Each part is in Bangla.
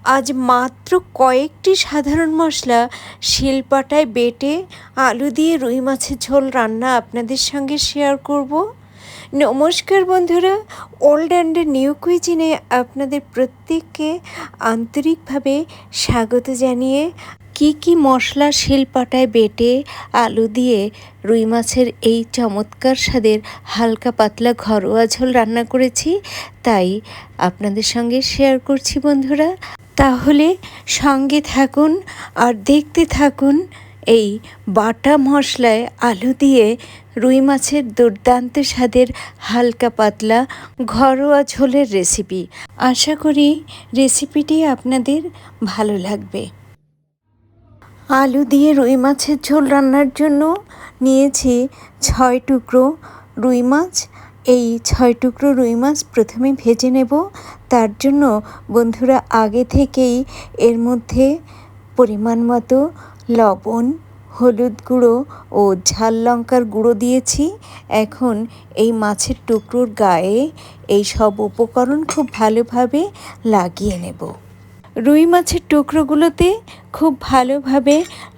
আজ মাত্র কয়েকটি সাধারণ মশলা শিলপাটায় বেটে আলু দিয়ে রুই মাছের ঝোল রান্না আপনাদের সঙ্গে শেয়ার করব। নমস্কার বন্ধুরা, ওল্ড অ্যান্ড নিউ কুইজিনে আপনাদের প্রত্যেককে আন্তরিকভাবে স্বাগত জানিয়ে কি মশলা শিলপাটায় বেটে আলু দিয়ে রুই মাছের এই চমৎকার স্বাদের হালকা পাতলা ঘরোয়া ঝোল রান্না করেছি, তাই আপনাদের সঙ্গে শেয়ার করছি বন্ধুরা। তাহলে সঙ্গে থাকুন আর দেখতে থাকুন এই বাটা মশলায় আলু দিয়ে রুই মাছের দুর্দান্ত স্বাদের হালকা পাতলা ঘরোয়া ঝোলের রেসিপি। আশা করি রেসিপিটি আপনাদের ভালো লাগবে। আলু দিয়ে রুই মাছের ঝোল রান্নার জন্য নিয়েছি 6 টুকরো রুই মাছ। এই 6 টুকরো রুই মাছ প্রথমে ভেজে নেব। তার জন্য বন্ধুরা আগে থেকেই এর মধ্যে পরিমাণ মতো লবণ, হলুদ গুঁড়ো ও ঝাল লঙ্কার গুঁড়ো দিয়েছি। এখন এই মাছের টুকরোর গায়ে এই সব উপকরণ খুব ভালোভাবে লাগিয়ে নেব। রুই মাছের টুকরোগুলোতে খুব ভালোভাবে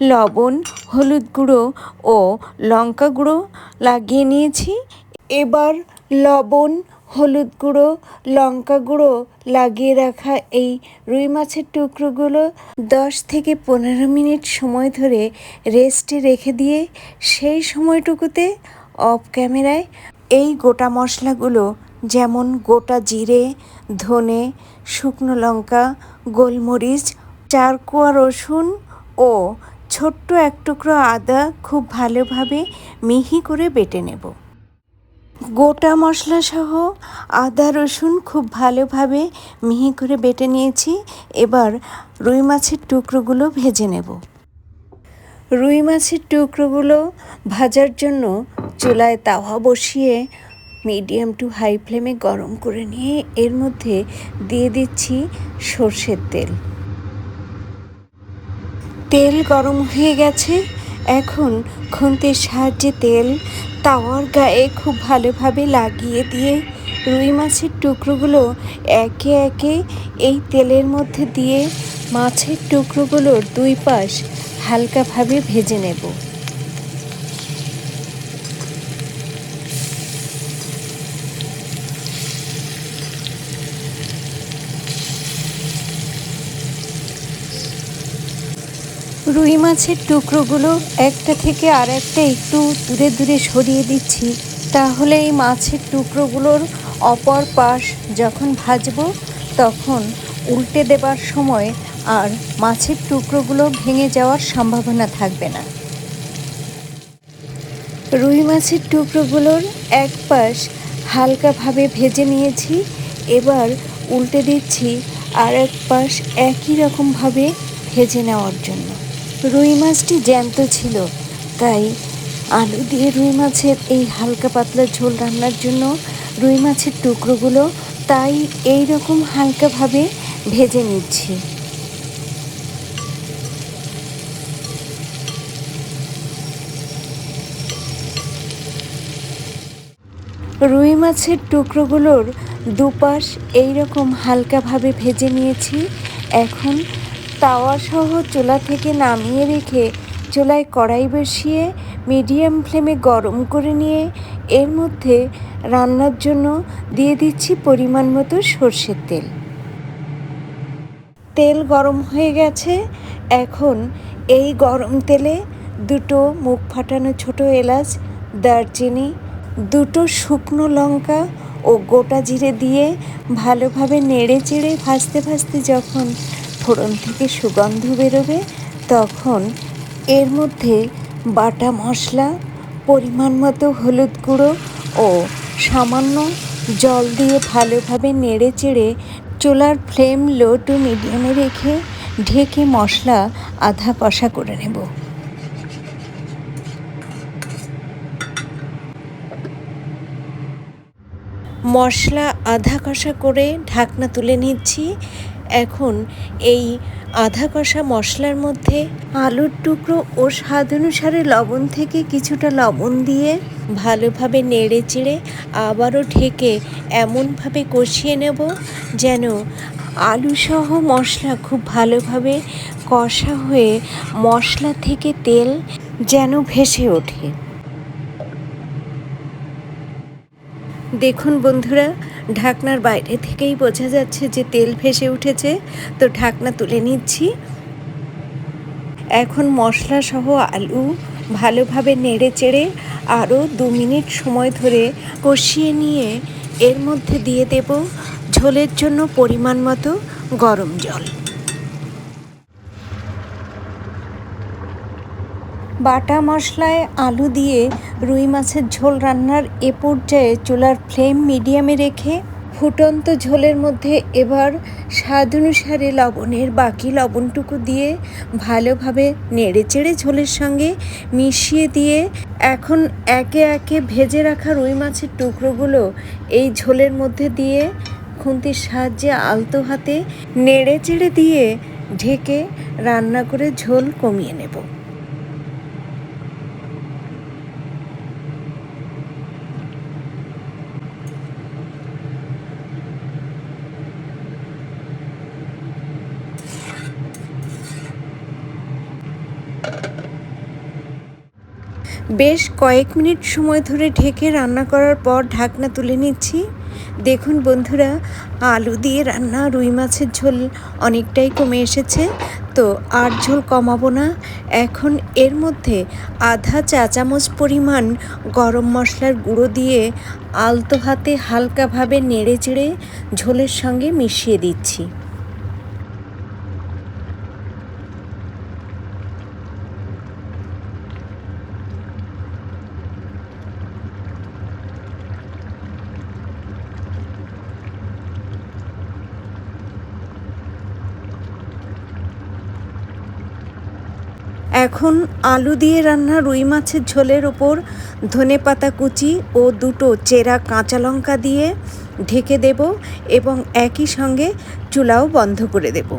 লবণ, হলুদ গুঁড়ো ও লঙ্কা গুঁড়ো লাগিয়ে নিয়েছি। এবার লবণ, হলুদ গুঁড়ো, লঙ্কা গুঁড়ো লাগিয়ে রাখা এই রুই মাছের টুকরোগুলো 10 থেকে 15 মিনিট সময় ধরে রেস্টে রেখে দিয়ে সেই সময়টুকুতে অফ ক্যামেরায় এই গোটা মশলাগুলো, যেমন গোটা জিরে, ধনে, শুকনো লঙ্কা, গোলমরিচ, 4 কোয়া রসুন ও ছোট্ট এক টুকরো আদা খুব ভালোভাবে মিহি করে বেটে নেব। গোটা মশলা সহ আদা রসুন খুব ভালোভাবে মিহি করে বেটে নিয়েছি। এবার রুই মাছের টুকরোগুলো ভেজে নেব। রুই মাছের টুকরোগুলো ভাজার জন্য চুলায় তাওয়া বসিয়ে মিডিয়াম টু হাই ফ্লেমে গরম করে নিয়ে এর মধ্যে দিয়ে দিচ্ছি সর্ষের তেল। তেল গরম হয়ে গেছে। এখন খুন্তির সাহায্যে তেল তাওয়ার গায়ে খুব ভালোভাবে লাগিয়ে দিয়ে রুই মাছের টুকরোগুলো একে একে এই তেলের মধ্যে দিয়ে মাছের টুকরোগুলোর দুই পাশ হালকাভাবে ভেজে নেব। রুই মাছের টুকরোগুলো একটা থেকে আর একটা একটু দূরে দূরে সরিয়ে দিচ্ছি, তাহলে এই মাছের টুকরোগুলোর অপর পাশ যখন ভাজবো তখন উল্টে দেবার সময় আর মাছের টুকরোগুলো ভেঙে যাওয়ার সম্ভাবনা থাকবে না। রুই মাছের টুকরোগুলোর এক পাশ হালকাভাবে ভেজে নিয়েছি। এবার উল্টে দিচ্ছি আর এক পাশ একই রকমভাবে ভেজে নেওয়ার জন্য। রুই মাছটি জ্যান্ত ছিল, তাই আলু দিয়ে রুই মাছের এই হালকা পাতলা ঝোল রান্নার জন্য রুই মাছের টুকরোগুলো তাই এই রকম হালকাভাবে ভেজে নিচ্ছি। রুই মাছের টুকরোগুলোর দুপাশ এই রকম হালকাভাবে ভেজে নিয়েছি। এখন তাওয়াসহ চুলা থেকে নামিয়ে রেখে চুলায় কড়াই বসিয়ে মিডিয়াম ফ্লেমে গরম করে নিয়ে এর মধ্যে রান্নার জন্য দিয়ে দিচ্ছি পরিমাণ মতো সর্ষের তেল। তেল গরম হয়ে গেছে। এখন এই গরম তেলে 2 মুখ ফাটানো ছোট এলাচ, দারচিনি, 2 শুকনো লঙ্কা ও গোটা জিরে দিয়ে ভালোভাবে নেড়ে চেড়ে ভাজতে ভাজতে যখন ফোড়ন থেকে সুগন্ধ বেরোবে তখন এর মধ্যে বাটা মশলা, পরিমাণ মতো হলুদ গুঁড়ো ও সামান্য জল দিয়ে ভালোভাবে নেড়ে চেড়ে চুলার ফ্লেম লো টু মিডিয়ামে রেখে ঢেকে মশলা আধা কষা করে নেব। মশলা আধা কষা করে ঢাকনা তুলে নিচ্ছি। এখন এই আধা কষা মশলার মধ্যে আলুর টুকরো ও স্বাদ অনুসারে লবণ থেকে কিছুটা লবণ দিয়ে ভালোভাবে নেড়ে চেড়ে আবারও ঢেকে এমনভাবে কষিয়ে নেব যেন আলুসহ মশলা খুব ভালোভাবে কষা হয়ে মশলা থেকে তেল যেন ভেসে ওঠে। দেখুন বন্ধুরা, ঢাকনার বাইরে থেকেই বোঝা যাচ্ছে যে তেল ভেসে উঠেছে। তো ঢাকনা তুলে নিচ্ছি। এখন মশলা সহ আলু ভালোভাবে নেড়ে চেড়ে আরও 2 মিনিট সময় ধরে কষিয়ে নিয়ে এর মধ্যে দিয়ে দেব ঝোলের জন্য পরিমাণ মতো গরম জল। বাটা মশলায় আলু দিয়ে রুই মাছের ঝোল রান্নার এ পর্যায়ে চুলার ফ্লেম মিডিয়ামে রেখে ফুটন্ত ঝোলের মধ্যে এবার স্বাদ অনুসারে লবণের বাকি লবণটুকু দিয়ে ভালোভাবে নেড়েচেড়ে ঝোলের সঙ্গে মিশিয়ে দিয়ে এখন একে একে ভেজে রাখা রুই মাছের টুকরোগুলো এই ঝোলের মধ্যে দিয়ে খুন্তির সাহায্যে আলতো হাতে নেড়েচেড়ে দিয়ে ঢেকে রান্না করে ঝোল কমিয়ে নেব। বেশ কয়েক মিনিট সময় ধরে ঢেকে রান্না করার পর ঢাকনা তুলে নিচ্ছি। দেখুন বন্ধুরা, আলু দিয়ে রান্না রুই মাছের ঝোল অনেকটাই কমে এসেছে। তো আর ঝোল কমাবো না। এখন এর মধ্যে আধা চা চামচ পরিমাণ গরম মশলার গুঁড়ো দিয়ে আলতো হাতে হালকাভাবে নেড়ে চেড়ে ঝোলের সঙ্গে মিশিয়ে দিচ্ছি। এখন আলু দিয়ে রান্না রুই মাছের ঝোলের ওপর ধনেপাতা কুচি ও 2টো চেরা কাঁচা লঙ্কা দিয়ে ঢেকে দেব এবং একই সঙ্গে চুলাও বন্ধ করে দেব।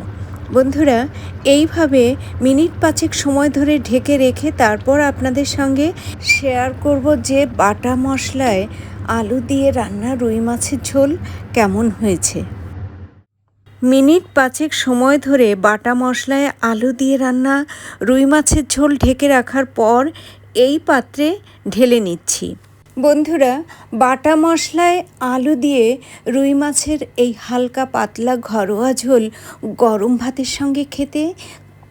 বন্ধুরা, এইভাবে মিনিট 5 সময় ধরে ঢেকে রেখে তারপর আপনাদের সঙ্গে শেয়ার করব যে বাটা মশলায় আলু দিয়ে রান্না রুই মাছের ঝোল কেমন হয়েছে। মিনিট 5 সময় ধরে বাটা মশলায় আলু দিয়ে রান্না রুই মাছের ঝোল ঢেকে রাখার পর এই পাত্রে ঢেলে নিচ্ছি। বন্ধুরা, বাটা মশলায় আলু দিয়ে রুই মাছের এই হালকা পাতলা ঘরোয়া ঝোল গরম ভাতের সঙ্গে খেতে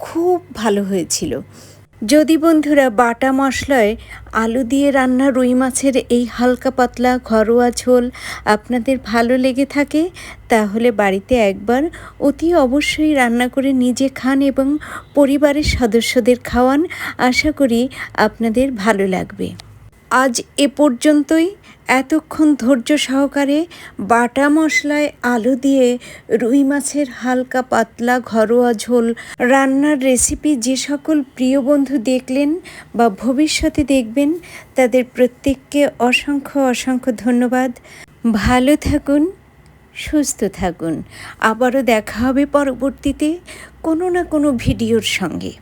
খুব ভালো হয়েছিল। যদি বন্ধুরা বাটা মশলায় আলু দিয়ে রান্না রুই মাছের এই হালকা পাতলা ঘরোয়া ঝোল আপনাদের ভালো লেগে থাকে, তাহলে বাড়িতে একবার অতি অবশ্যই রান্না করে নিজে খান এবং পরিবারের সদস্যদের খাওয়ান। আশা করি আপনাদের ভালো লাগবে। আজ এ পর্যন্তই। এতক্ষণ ধৈর্য সহকারে বাটা মশলায় আলু দিয়ে রুই মাছের হালকা পাতলা ঘরোয়া ঝোল রান্নার রেসিপি যে সকল প্রিয় বন্ধু দেখলেন বা ভবিষ্যতে দেখবেন, তাদের প্রত্যেককে অসংখ্য অসংখ্য ধন্যবাদ। ভালো থাকুন, সুস্থ থাকুন। আবারও দেখা হবে পরবর্তীতে কোনো না কোনো ভিডিওর সঙ্গে।